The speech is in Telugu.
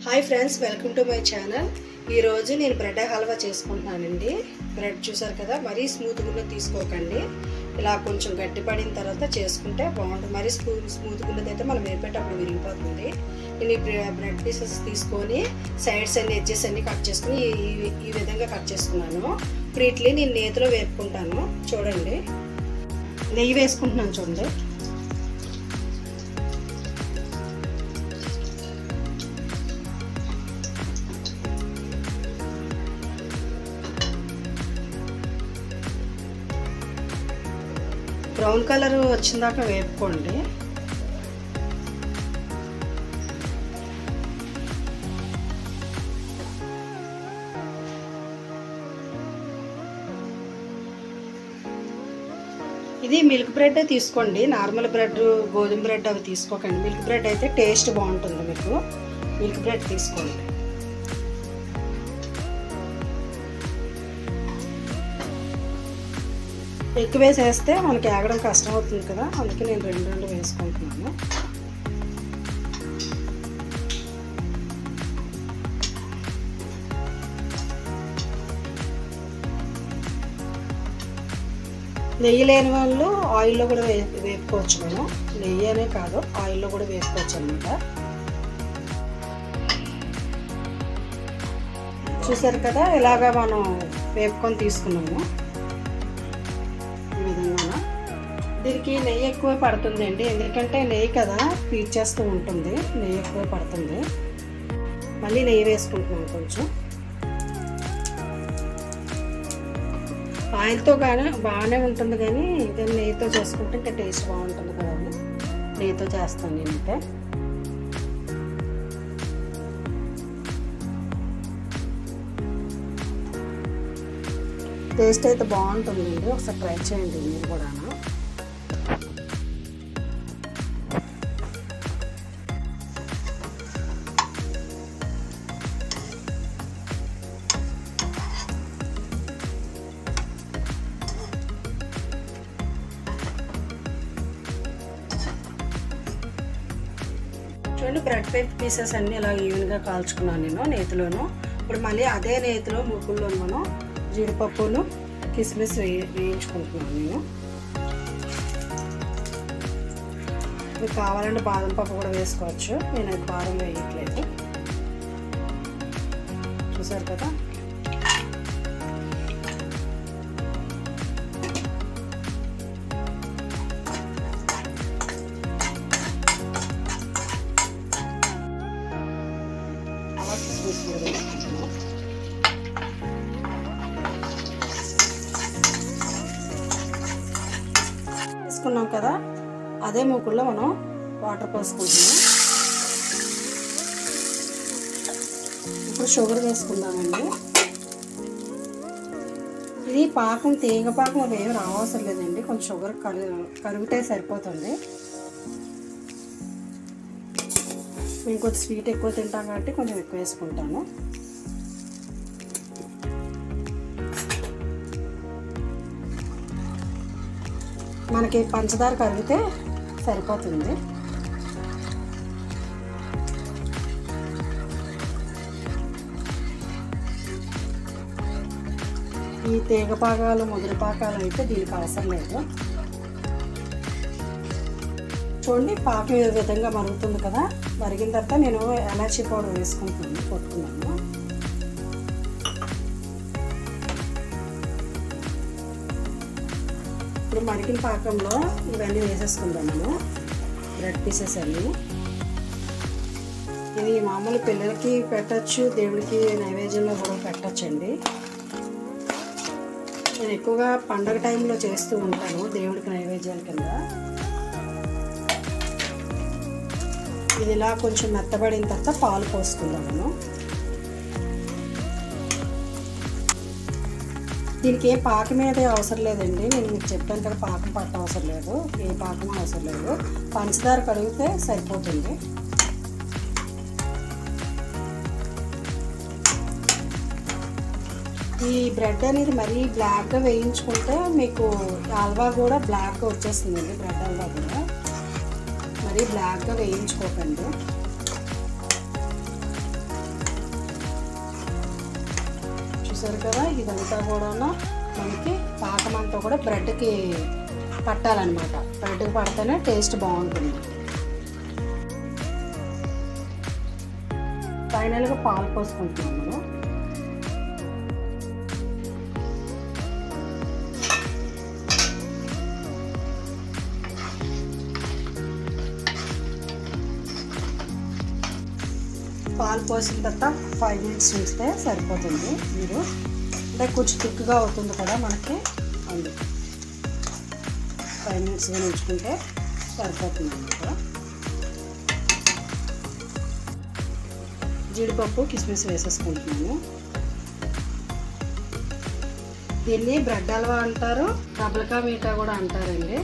Hi friends, welcome to my channel. ఈరోజు నేను బ్రెడ్ హల్వా చేసుకుంటున్నానండి. బ్రెడ్ చూసారు కదా, మరీ స్మూత్గా తీసుకోకండి. ఇలా కొంచెం గట్టిపడిన తర్వాత చేసుకుంటే బాగుంటుంది. మరీ స్మూత్గా ఉన్నదైతే మనం వేపేటప్పుడు విరిగిపోతుంది. నేను ఈ బ్రెడ్ పీసెస్ తీసుకొని సైడ్స్ అన్ని ఎడ్జెస్ అన్ని కట్ చేసుకుని ఈ విధంగా కట్ చేసుకున్నాను. ఇప్పుడు వీటిని నేను నేతిలో వేపుకుంటాను. చూడండి, నెయ్యి వేసుకుంటున్నాను. చూడండి, బ్రౌన్ కలర్ వచ్చిందాకా వేపుకోండి. ఇది మిల్క్ బ్రెడ్ తీసుకోండి. నార్మల్ బ్రెడ్, గోధుమ బ్రెడ్ అవి తీసుకోకండి. మిల్క్ బ్రెడ్ అయితే టేస్ట్ బాగుంటుంది. మీకు మిల్క్ బ్రెడ్ తీసుకోండి. ఎక్కువ వేసేస్తే మనకి ఆగడం కష్టం అవుతుంది కదా, అందుకే నేను రెండు వేసుకుంటున్నాను. నెయ్యి లేని వాళ్ళు ఆయిల్లో కూడా వేపుకోవచ్చు. మనం నెయ్యి అనే కాదు, ఆయిల్లో కూడా వేపుకోవచ్చు అనమాట. చూసారు కదా, ఇలాగా మనం వేపుకొని తీసుకున్నాము. దీనికి నెయ్యి ఎక్కువ పడుతుందండి, ఎందుకంటే నెయ్యి కదా పీల్చేస్తూ ఉంటుంది. నెయ్యి ఎక్కువ పడుతుంది. మళ్ళీ నెయ్యి వేసుకుంటున్నాను కొంచెం. ఆయిల్తో కానీ బాగానే ఉంటుంది, కానీ ఇదే నెయ్యితో చేసుకుంటే ఇంకా టేస్ట్ బాగుంటుంది కదండి. నెయ్యితో చేస్తాను నేనైతే. టేస్ట్ అయితే బాగుంటుందండి, ఒకసారి ట్రై చేయండి మీరు కూడా. చూడండి, బ్రెడ్ పీసెస్ అన్నీ ఇలా ఈవెన్గా కాల్చుకున్నాను నేను నేతిలోను. ఇప్పుడు మళ్ళీ అదే నేతిలో ముగ్గుల్లో మనం జీడిపప్పును కిస్మిస్ వేయించుకుంటున్నాను నేను. మీకు కావాలంటే బాదం పప్పు కూడా వేసుకోవచ్చు. నేనైతే బాదం వేయట్లేదు. చూసారు కదా, తీసుకున్నాం కదా, అదే మూకుల్లో మనం వాటర్ పోసుకుంటున్నాం. ఇప్పుడు షుగర్ వేసుకుందామండి. ఇది పాకం, తీగ పాకం అవి ఏమి రావసరం లేదండి. కొంచెం షుగర్ కరిగితే సరిపోతుంది. నేను కొంచెం స్వీట్ ఎక్కువ తింటాను కాబట్టి కొంచెం ఎక్కువ వేసుకుంటాను. మనకి పంచదార కరిగితే సరిపోతుంది. ఈ తీగ పాకాలు, ముదురు పాకాలు అయితే దీనికి అవసరం లేదు. చూడండి, పాకం ఈ విధంగా మరుగుతుంది కదా. మరిగిన తర్వాత నేను ఎలాచీ పౌడర్ వేసుకుంటున్నాను, కొట్టుకున్నాను. ఇప్పుడు మరిగిన పాకంలో ఇవన్నీ వేసేసుకుందాం మనం, బ్రెడ్ పీసెస్ అన్నీ. ఇది మామూలు పిల్లలకి పెట్టచ్చు, దేవుడికి నైవేద్యంలో కూడా పెట్టచ్చండి. నేను ఎక్కువగా పండగ టైంలో చేస్తూ ఉంటాను, దేవుడికి నైవేద్యాల కింద. ఇది ఇలా కొంచెం మెత్తబడిన తర్వాత పాలు పోసుకుందాము. దీనికి ఏ పాకం మీద అవసరం లేదండి. నేను మీకు చెప్పాను కదా, పాకం పట్ట అవసరం లేదు, ఏ పాకం అవసరం లేదు. పంచదార కడిగితే సరిపోతుంది. ఈ బ్రెడ్ అనేది మరీ బ్లాక్గా వేయించుకుంటే మీకు హల్వా కూడా బ్లాక్గా వచ్చేస్తుందండి. బ్రెడ్ హల్వా కూడా మరీ బ్లాక్గా వేయించుకోకండి. చూసారు కదా, ఇదంతా కూడా మనకి పాకమంతా కూడా బ్రెడ్కి పట్టాలన్నమాట. బ్రెడ్కి పడితేనే టేస్ట్ బాగుంటుంది. ఫైనల్గా పాలు పోసుకుంటున్నాము. పాలు పోసిన తర్వాత 5 minutes ఉంచితే సరిపోతుంది. మీరు అంటే కొంచెం థిక్గా అవుతుంది కదా మనకి, అందుకు 5 minutes ఉంచుకుంటే సరిపోతుంది అన్నమాట. జీడిపప్పు కిస్మిస్ వేసేసుకుంటున్నాము. దీన్ని బ్రెడ్ హల్వా అంటారు, డబుల్ కా మీఠా కూడా అంటారండి.